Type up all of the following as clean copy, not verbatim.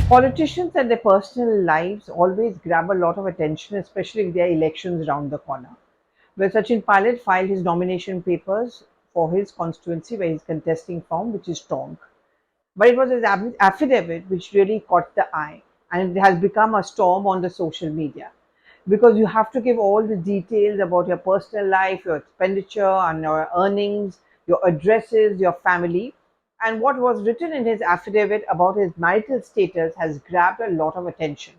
Politicians and their personal lives always grab a lot of attention, especially if there are elections around the corner. Well, Sachin Pilot filed his nomination papers for his constituency where he's contesting from, which is Tonk. But it was his affidavit which really caught the eye, and it has become a storm on the social media because you have to give all the details about your personal life, your expenditure, and your earnings, your addresses, your family. And what was written in his affidavit about his marital status has grabbed a lot of attention.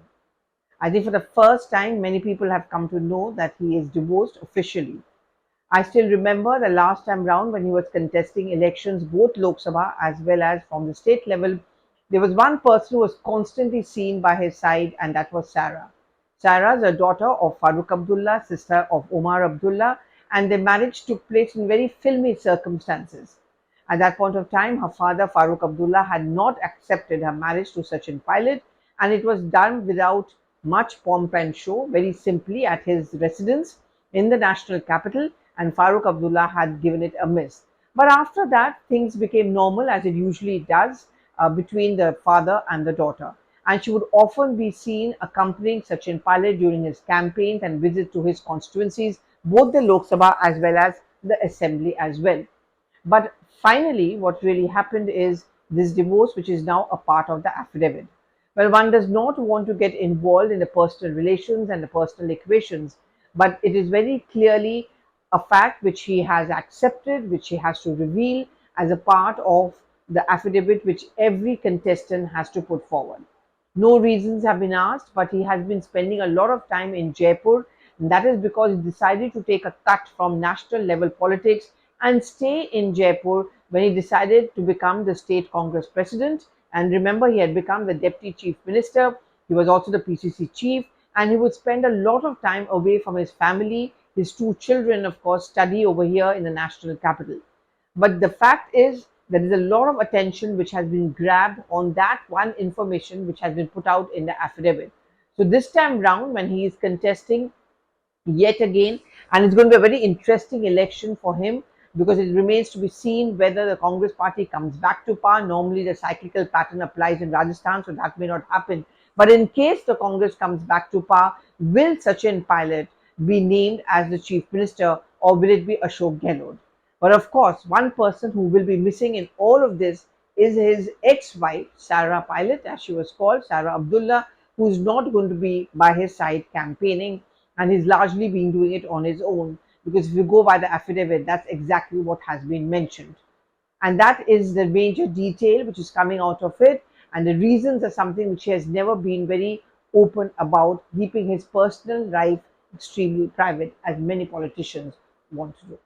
I think for the first time, many people have come to know that he is divorced officially. I still remember the last time round when he was contesting elections, both Lok Sabha as well as from the state level. There was one person who was constantly seen by his side, and that was Sara. Sara is a daughter of Farooq Abdullah, sister of Omar Abdullah, and their marriage took place in very filmy circumstances. At that point of time, her father, Farooq Abdullah, had not accepted her marriage to Sachin Pilot, and it was done without much pomp and show, very simply at his residence in the national capital, and Farooq Abdullah had given it a miss. But after that, things became normal as it usually does between the father and the daughter. And she would often be seen accompanying Sachin Pilot during his campaigns and visits to his constituencies, both the Lok Sabha as well as the Assembly as well. But finally, what really happened is this divorce, which is now a part of the affidavit. Well, one does not want to get involved in the personal relations and the personal equations, but it is very clearly a fact which he has accepted, which he has to reveal as a part of the affidavit which every contestant has to put forward. No reasons have been asked, but he has been spending a lot of time in Jaipur. And that is because he decided to take a cut from national level politics and stay in Jaipur when he decided to become the state Congress president. And remember, he had become the deputy chief minister. He was also the PCC chief, and he would spend a lot of time away from his family. His two children, of course, study over here in the national capital. But the fact is, there is a lot of attention which has been grabbed on that one information which has been put out in the affidavit. So this time round, when he is contesting yet again, and it's going to be a very interesting election for him because it remains to be seen whether the Congress party comes back to power. Normally, the cyclical pattern applies in Rajasthan, so that may not happen. But in case the Congress comes back to power, will Sachin Pilot be named as the chief minister, or will it be Ashok Gehlot? But of course, one person who will be missing in all of this is his ex-wife, Sara Pilot, as she was called, Sara Abdullah, who is not going to be by his side campaigning, and he's largely been doing it on his own. Because if you go by the affidavit, that's exactly what has been mentioned. And that is the major detail which is coming out of it. And the reasons are something which he has never been very open about, keeping his personal life extremely private, as many politicians want to do.